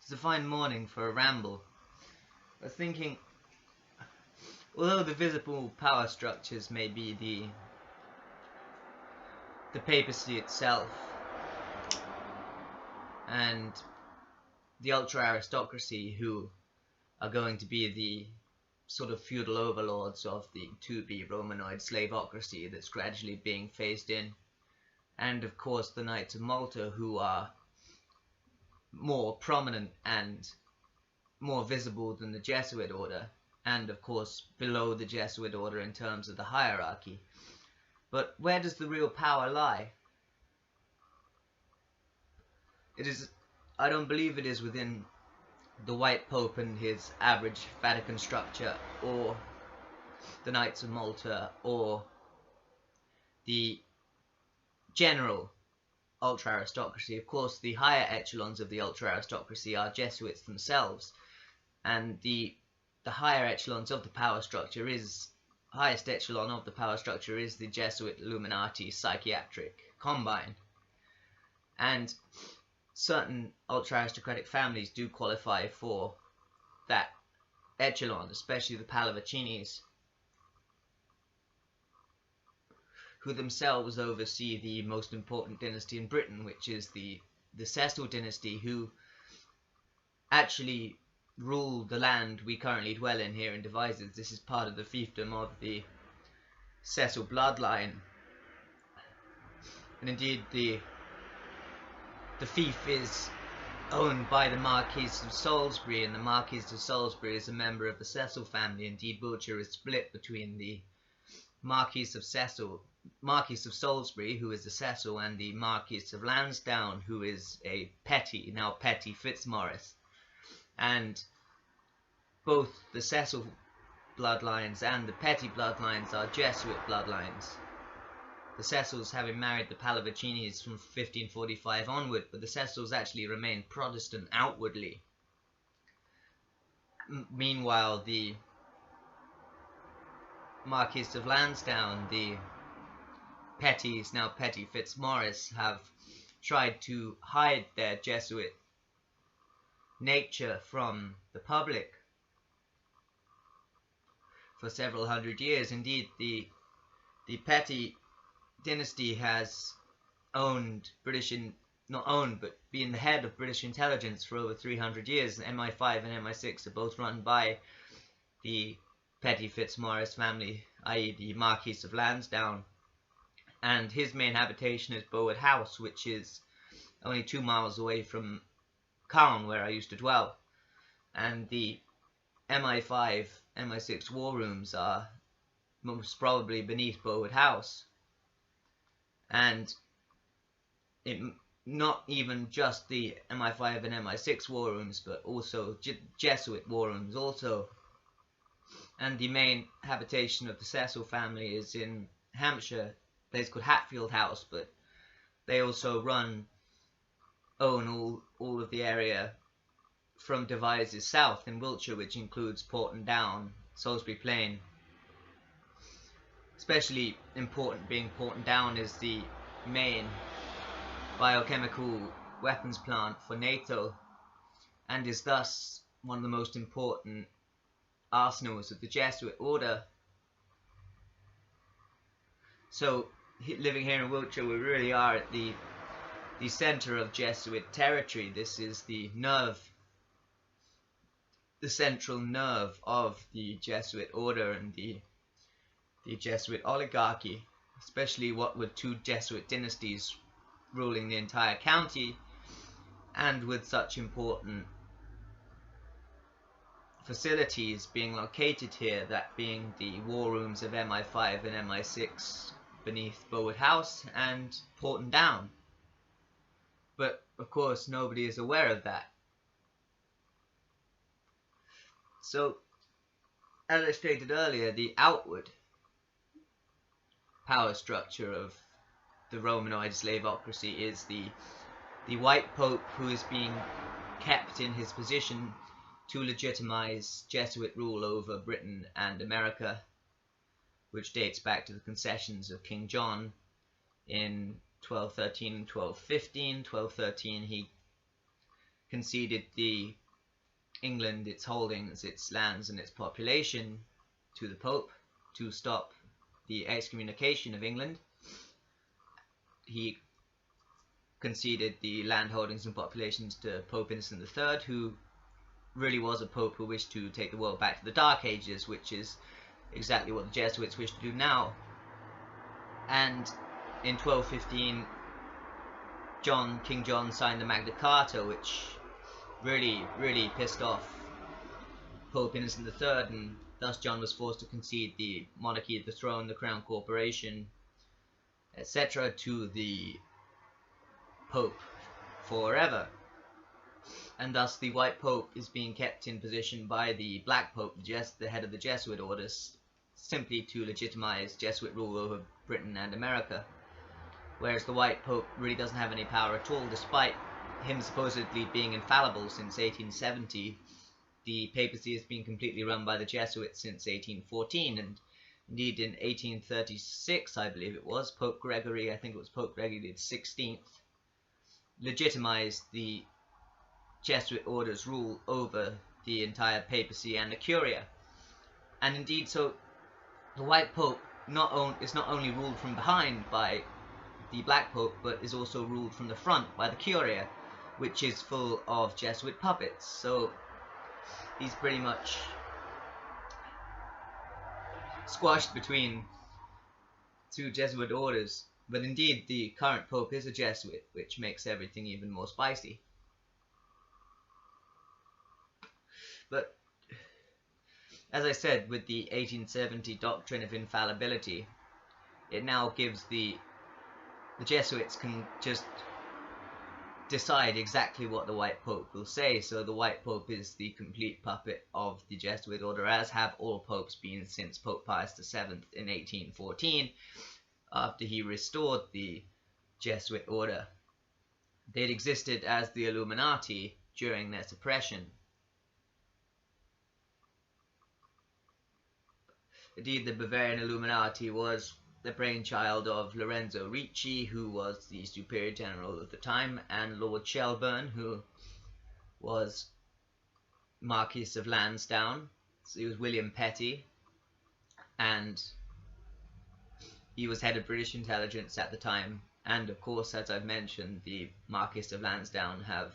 It's a fine morning for a ramble. I was thinking, although the visible power structures may be the papacy itself and the ultra-aristocracy, who are going to be the sort of feudal overlords of the to-be Romanoid slavocracy that's gradually being phased in, and of course the Knights of Malta, who are more prominent and more visible than the Jesuit order, and of course below the Jesuit order in terms of the hierarchy. But where does the real power lie? I don't believe it is within the White Pope and his average Vatican structure, or the Knights of Malta, or the general ultra-aristocracy. Of course, the higher echelons of the ultra-aristocracy are Jesuits themselves, and the higher echelons of the power structure highest echelon of the power structure is the Jesuit-Illuminati-Psychiatric combine. And certain ultra-aristocratic families do qualify for that echelon, especially the Pallavicinis, who themselves oversee the most important dynasty in Britain, which is the Cecil dynasty, who actually rule the land we currently dwell in here in Devizes. This is part of the fiefdom of the Cecil bloodline, and indeed the fief is owned by the Marquis of Salisbury, and the Marquis of Salisbury is a member of the Cecil family. Indeed, Wiltshire is split between the Marquis of Salisbury, who is a Cecil, and the Marquis of Lansdowne, who is a now Petty Fitzmaurice. And both the Cecil bloodlines and the Petty bloodlines are Jesuit bloodlines, the Cecils having married the Pallavicinis from 1545 onward, but the Cecils actually remain Protestant outwardly. Meanwhile, the Marquis of Lansdowne, the Pettys, now Petty Fitzmaurice, have tried to hide their Jesuit nature from the public for several hundred years. Indeed, the Petty dynasty has owned but been the head of British intelligence for over 300 years. MI5 and MI6 are both run by the Petty Fitzmaurice family, i.e. the Marquis of Lansdowne, and his main habitation is Bowood House, which is only 2 miles away from Caen, where I used to dwell. And the MI5, MI6 war rooms are most probably beneath Bowood House. And not even just the MI5 and MI6 war rooms, but also Jesuit war rooms also. And the main habitation of the Cecil family is in Hampshire, a place called Hatfield House, but they also own all of the area from Devizes south in Wiltshire, which includes Porton Down, Salisbury Plain. Especially important being Porton Down is the main biochemical weapons plant for NATO, and is thus one of the most important arsenals of the Jesuit order. So, living here in Wiltshire, we really are at the center of Jesuit territory. This is the central nerve of the Jesuit order and the Jesuit oligarchy, especially what with 2 Jesuit dynasties ruling the entire county, and with such important facilities being located here, that being the war rooms of MI5 and MI6 beneath Bowood House and Porton Down. But of course nobody is aware of that. So, as I stated earlier, the outward power structure of the Romanoid slavocracy is the White Pope, who is being kept in his position to legitimize Jesuit rule over Britain and America, which dates back to the Concessions of King John in 1213 and 1215. 1213 he conceded England, its holdings, its lands, and its population to the Pope to stop the excommunication of England. He conceded the land holdings and populations to Pope Innocent III, who really was a pope who wished to take the world back to the Dark Ages, which is exactly what the Jesuits wish to do now. And in 1215, King John signed the Magna Carta, which really pissed off Pope Innocent III, and thus John was forced to concede the monarchy, the throne, the crown corporation, etc. to the Pope forever. And thus the White Pope is being kept in position by the Black Pope, the head of the Jesuit orders, simply to legitimize Jesuit rule over Britain and America. Whereas the White Pope really doesn't have any power at all, despite him supposedly being infallible since 1870. The papacy has been completely run by the Jesuits since 1814, and indeed in 1836, I believe it was, Pope Gregory, I think it was Pope Gregory the 16th, legitimized the Jesuit order's rule over the entire papacy and the Curia. And indeed, so the White Pope is not only ruled from behind by the Black Pope, but is also ruled from the front by the Curia, which is full of Jesuit puppets. So he's pretty much squashed between two Jesuit orders. But indeed, the current Pope is a Jesuit, which makes everything even more spicy. But, as I said, with the 1870 doctrine of infallibility, it now gives the Jesuits can just decide exactly what the White Pope will say. So the White Pope is the complete puppet of the Jesuit order, as have all popes been since Pope Pius VII in 1814, after he restored the Jesuit order. They'd existed as the Illuminati during their suppression. Indeed, the Bavarian Illuminati was the brainchild of Lorenzo Ricci, who was the superior general of the time, and Lord Shelburne, who was Marquis of Lansdowne. So he was William Petty, and he was head of British intelligence at the time. And of course, as I've mentioned, the Marquis of Lansdowne have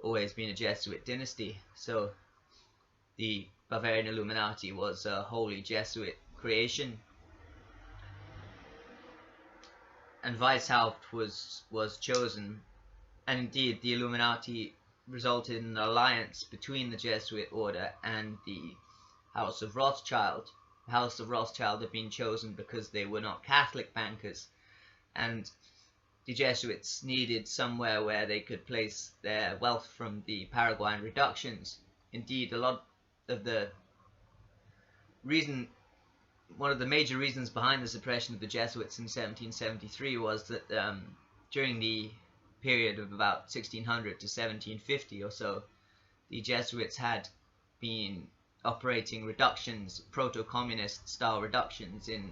always been a Jesuit dynasty. So the Bavarian Illuminati was a wholly Jesuit creation. And Weishaupt was chosen, and indeed the Illuminati resulted in an alliance between the Jesuit order and the House of Rothschild. The House of Rothschild had been chosen because they were not Catholic bankers, and the Jesuits needed somewhere where they could place their wealth from the Paraguayan Reductions. Indeed, a lot of one of the major reasons behind the suppression of the Jesuits in 1773 was that during the period of about 1600 to 1750 or so, the Jesuits had been operating reductions, proto-communist style reductions in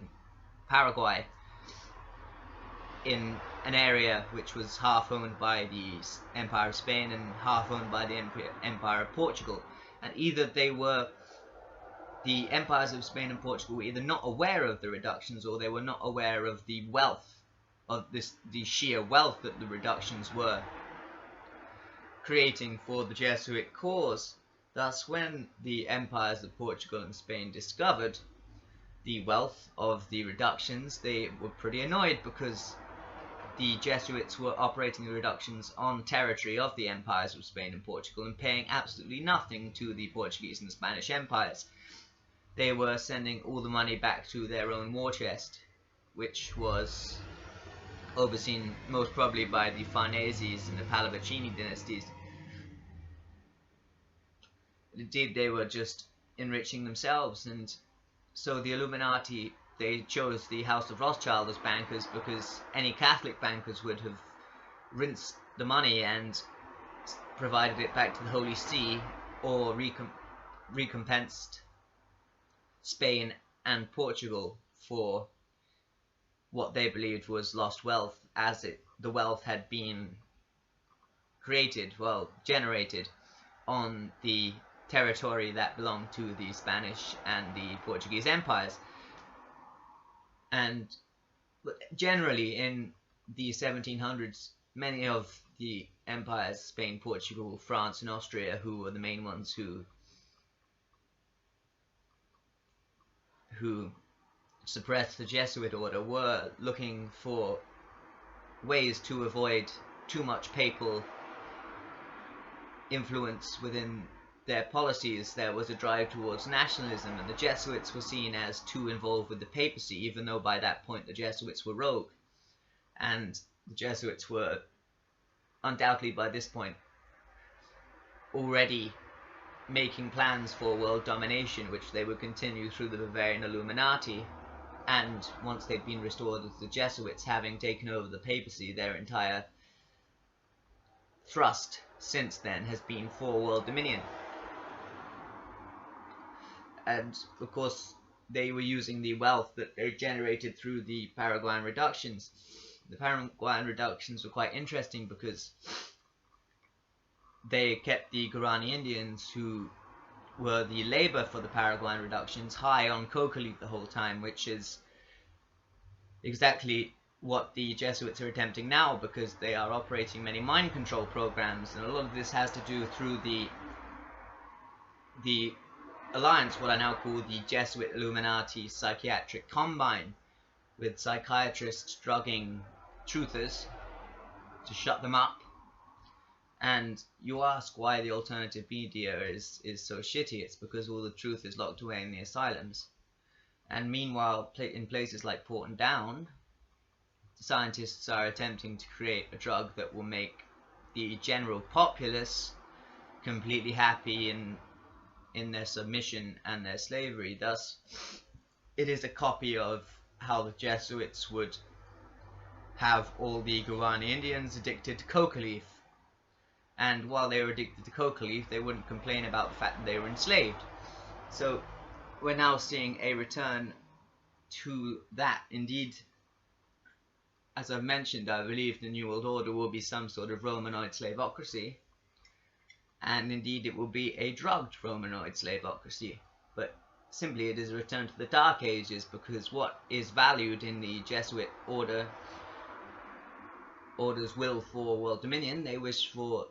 Paraguay, in an area which was half owned by the Empire of Spain and half owned by the Empire of Portugal. And either the empires of Spain and Portugal were either not aware of the reductions, or they were not aware of the wealth of the sheer wealth that the reductions were creating for the Jesuit cause. Thus, when the empires of Portugal and Spain discovered the wealth of the reductions, they were pretty annoyed, because the Jesuits were operating the reductions on territory of the empires of Spain and Portugal and paying absolutely nothing to the Portuguese and Spanish empires. They were sending all the money back to their own war chest, which was overseen most probably by the Farneses and the Pallavacini dynasties. Indeed, they were just enriching themselves, and so the Illuminati, they chose the House of Rothschild as bankers because any Catholic bankers would have rinsed the money and provided it back to the Holy See, or recompensed Spain and Portugal for what they believed was lost wealth, as the wealth had been created, well, generated on the territory that belonged to the Spanish and the Portuguese empires. And generally in the 1700s, many of the empires, Spain, Portugal, France, and Austria, who were the main ones who suppressed the Jesuit order, were looking for ways to avoid too much papal influence within their policies. There was a drive towards nationalism, and the Jesuits were seen as too involved with the papacy, even though by that point the Jesuits were rogue. And the Jesuits were undoubtedly by this point already making plans for world domination, which they would continue through the Bavarian Illuminati. And once they'd been restored as the Jesuits, having taken over the papacy, their entire thrust since then has been for world dominion. And of course they were using the wealth that they generated through the Paraguayan Reductions. The Paraguayan Reductions were quite interesting because they kept the Guarani Indians, who were the labor for the Paraguayan Reductions, high on Coca Leaf the whole time, which is exactly what the Jesuits are attempting now, because they are operating many mind control programs, and a lot of this has to do through the alliance, what I now call the Jesuit-Illuminati-Psychiatric combine, with psychiatrists drugging truthers to shut them up. And you ask why the alternative media is so shitty. It's because all the truth is locked away in the asylums. And meanwhile, in places like Porton Down, scientists are attempting to create a drug that will make the general populace completely happy in their submission and their slavery. Thus, it is a copy of how the Jesuits would have all the Guarani Indians addicted to Coca Leaf. And while they were addicted to Coca Leaf, they wouldn't complain about the fact that they were enslaved. So we're now seeing a return to that. Indeed, as I've mentioned, I believe the New World Order will be some sort of Romanoid slavocracy. And indeed it will be a drugged Romanoid slavocracy. But simply it is a return to the Dark Ages, because what is valued in the Jesuit order's will for world dominion, they wish for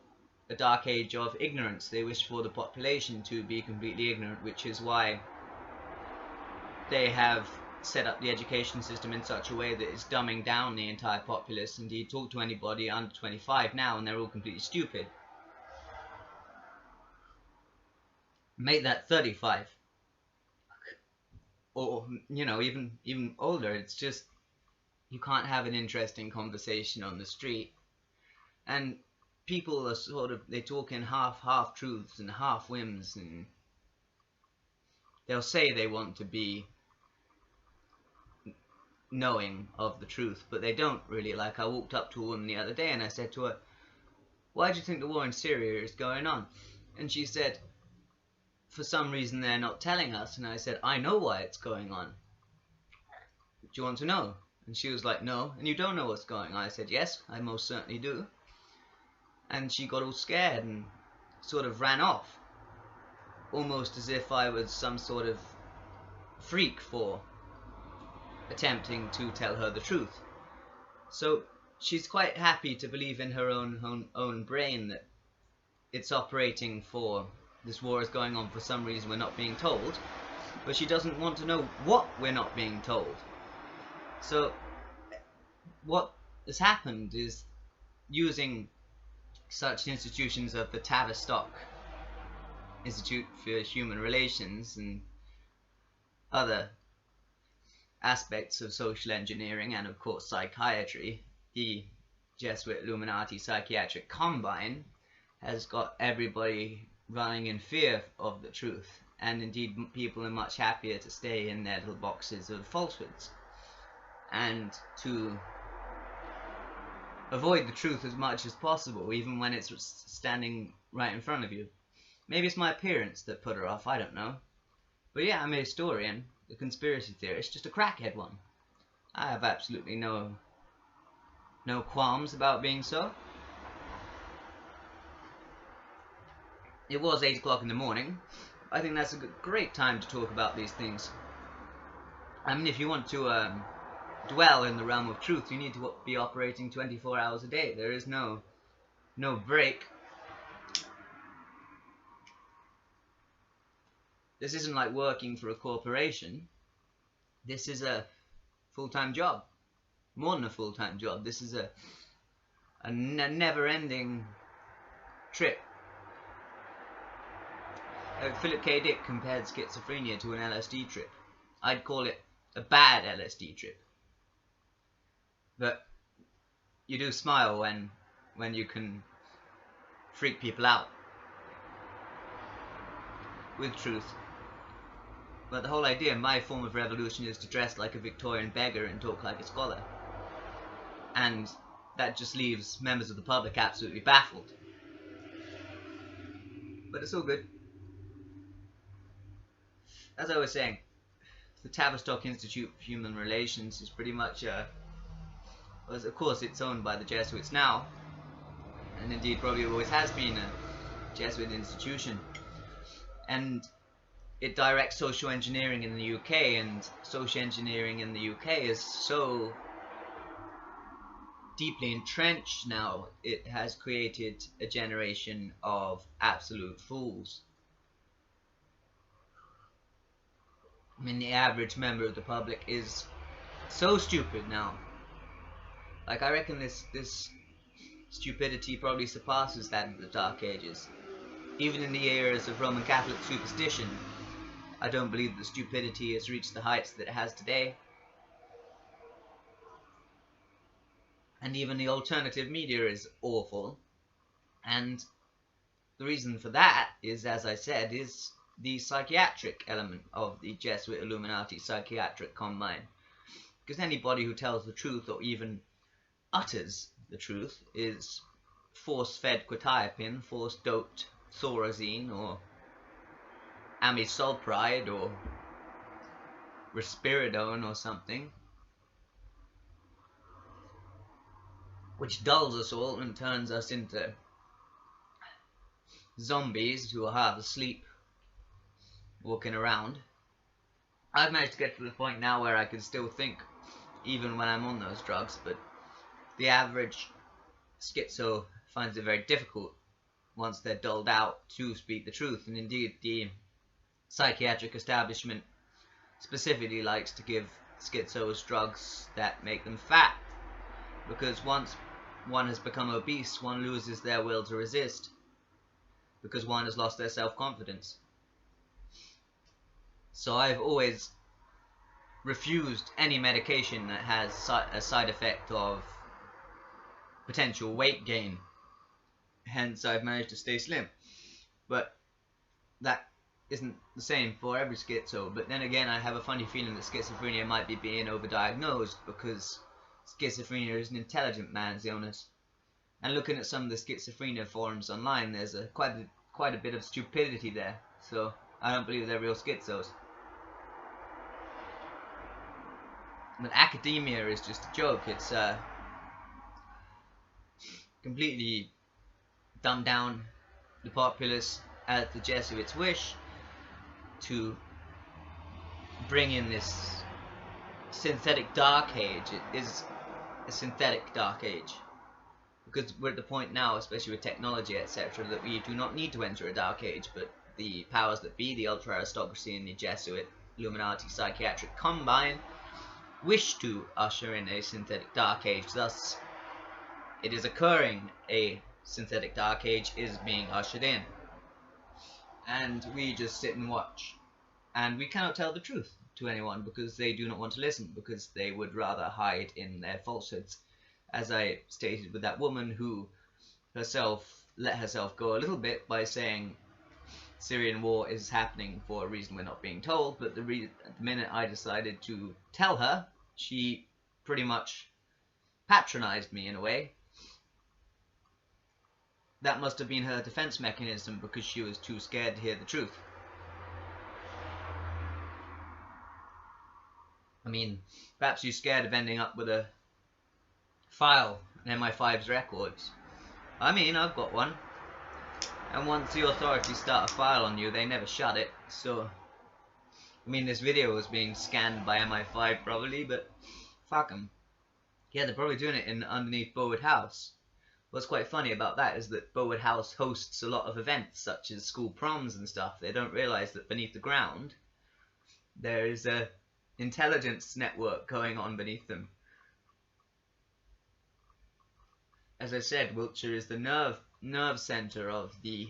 a dark age of ignorance. They wish for the population to be completely ignorant, which is why they have set up the education system in such a way that it's dumbing down the entire populace. Indeed, talk to anybody under 25 now and they're all completely stupid. Make that 35. Or, you know, even older. It's just, you can't have an interesting conversation on the street. And people are sort of, they talk in half truths and half whims, and they'll say they want to be knowing of the truth, but they don't really. Like, I walked up to a woman the other day and I said to her, why do you think the war in Syria is going on? And she said, for some reason they're not telling us. And I said, I know why it's going on. Do you want to know? And she was like, no. And you don't know what's going on? I said, yes, I most certainly do. And she got all scared and sort of ran off, almost as if I was some sort of freak for attempting to tell her the truth. So she's quite happy to believe in her own brain that it's operating for this war is going on for some reason we're not being told, but she doesn't want to know what we're not being told. So what has happened is, using such institutions of the Tavistock Institute for Human Relations and other aspects of social engineering, and of course psychiatry, the Jesuit-Illuminati-Psychiatric combine has got everybody running in fear of the truth, and indeed people are much happier to stay in their little boxes of falsehoods and to avoid the truth as much as possible, even when it's standing right in front of you. Maybe it's my appearance that put her off, I don't know. But yeah, I'm a historian, a conspiracy theorist, just a crackhead one. I have absolutely no qualms about being so. It was 8 o'clock in the morning. I think that's a great time to talk about these things. I mean, if you want to dwell in the realm of truth, you need to be operating 24 hours a day. There is no break. This isn't like working for a corporation. This is a full-time job. More than a full-time job. This is a never-ending trip. Philip K. Dick compared schizophrenia to an LSD trip. I'd call it a bad LSD trip. But you do smile when you can freak people out with truth. But the whole idea, my form of revolution, is to dress like a Victorian beggar and talk like a scholar. And that just leaves members of the public absolutely baffled. But it's all good. As I was saying, the Tavistock Institute for Human Relations is pretty much, of course it's owned by the Jesuits now, and indeed probably always has been a Jesuit institution. And it directs social engineering in the UK, and social engineering in the UK is so deeply entrenched now, it has created a generation of absolute fools. I mean, the average member of the public is so stupid now. Like, I reckon this stupidity probably surpasses that of the Dark Ages. Even in the eras of Roman Catholic superstition, I don't believe that stupidity has reached the heights that it has today. And even the alternative media is awful. And the reason for that is, as I said, is the psychiatric element of the Jesuit-Illuminati-Psychiatric combine. Because anybody who tells the truth, or even utters the truth, is force-fed quetiapine, force-doped thorazine, or amisulpride, or risperidone, or something, which dulls us all and turns us into zombies who are half asleep, walking around. I've managed to get to the point now where I can still think, even when I'm on those drugs, but the average schizo finds it very difficult, once they're dulled out, to speak the truth. And indeed, the psychiatric establishment specifically likes to give schizos drugs that make them fat, because once one has become obese, one loses their will to resist, because one has lost their self-confidence. So I've always refused any medication that has a side effect of potential weight gain. Hence I've managed to stay slim. But that isn't the same for every schizo. But then again, I have a funny feeling that schizophrenia might be being overdiagnosed, because schizophrenia is an intelligent man's illness. And looking at some of the schizophrenia forums online, there's quite a bit of stupidity there. So I don't believe they're real schizos. But academia is just a joke. It's completely dumbed down the populace at the Jesuits' wish to bring in this synthetic dark age. It is a synthetic dark age, because we're at the point now, especially with technology, etc., that we do not need to enter a dark age, but the powers that be, the ultra aristocracy and the Jesuit-Illuminati-Psychiatric combine, wish to usher in a synthetic dark age. Thus, it is occurring, a synthetic dark age is being ushered in, and we just sit and watch, and we cannot tell the truth to anyone, because they do not want to listen, because they would rather hide in their falsehoods, as I stated with that woman who herself let herself go a little bit by saying Syrian war is happening for a reason we're not being told. But the minute I decided to tell her, she pretty much patronized me in a way. That must have been her defense mechanism, because she was too scared to hear the truth. I mean, perhaps you're scared of ending up with a file in MI5's records. I mean, I've got one. And once the authorities start a file on you, they never shut it. So, I mean, this video was being scanned by MI5 probably, but fuck them. Yeah, they're probably doing it in underneath Bowood House. What's quite funny about that is that Bowood House hosts a lot of events, such as school proms and stuff. They don't realise that beneath the ground, there is a intelligence network going on beneath them. As I said, Wiltshire is the nerve centre of the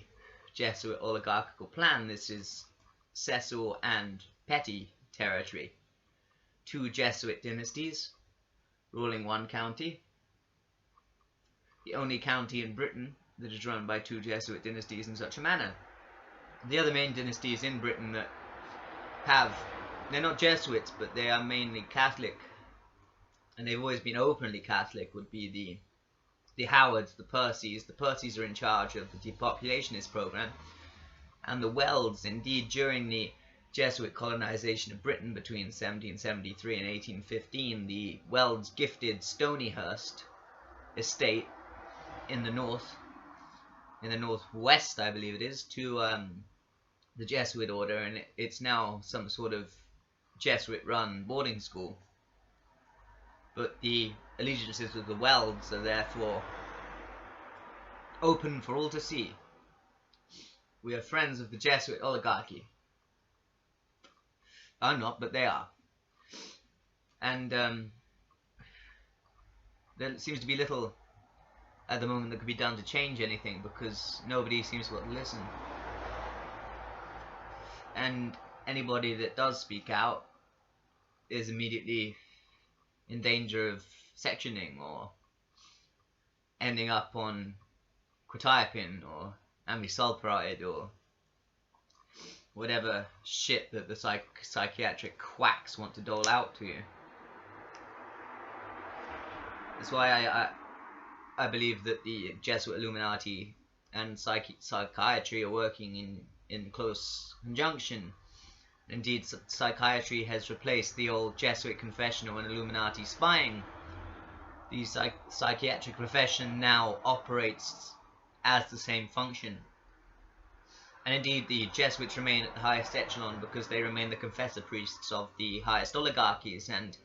Jesuit oligarchical plan. This is Cecil and Petty territory. Two Jesuit dynasties ruling one county. The only county in Britain that is run by two Jesuit dynasties in such a manner. The other main dynasties in Britain that they're not Jesuits, but they are mainly Catholic, and they've always been openly Catholic, would be the Howards, the Percys. The Percys are in charge of the depopulationist program, and the Welds. Indeed, during the Jesuit colonization of Britain between 1773 and 1815, the Welds gifted Stonyhurst estate in the northwest, I believe it is, to the Jesuit order, and it's now some sort of Jesuit-run boarding school. But the allegiances of the Welds are therefore open for all to see. We are friends of the Jesuit oligarchy. I'm not, but they are. And there seems to be little at the moment that could be done to change anything, because nobody seems to want to listen. And anybody that does speak out is immediately in danger of sectioning or ending up on quetiapine or amisulpride or whatever shit that the psychiatric quacks want to dole out to you. That's why I believe that the Jesuit-Illuminati and psychiatry are working in close conjunction. Indeed, psychiatry has replaced the old Jesuit confessional and Illuminati spying. The psychiatric profession now operates as the same function. And indeed, the Jesuits remain at the highest echelon because they remain the confessor-priests of the highest oligarchies, and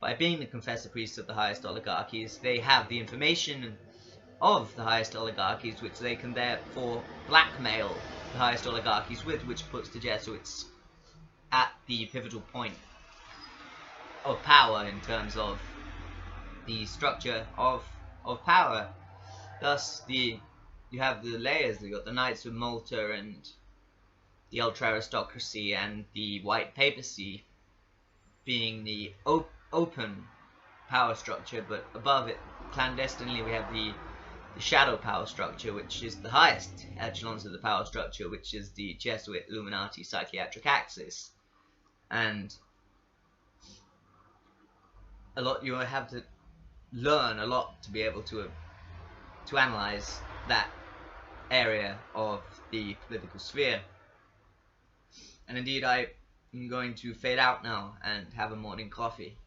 by being the confessor-priests of the highest oligarchies, they have the information of the highest oligarchies, which they can therefore blackmail the highest oligarchies with, which puts the Jesuits at the pivotal point of power in terms of the structure of power. Thus, you have the layers. You've got the Knights of Malta and the ultra-aristocracy and the white papacy being the open power structure, but above it, clandestinely, we have the shadow power structure, which is the highest echelons of the power structure, which is the Jesuit-Illuminati-Psychiatric axis. And you have to learn a lot to be able to analyze that area of the political sphere. And indeed, I am going to fade out now and have a morning coffee.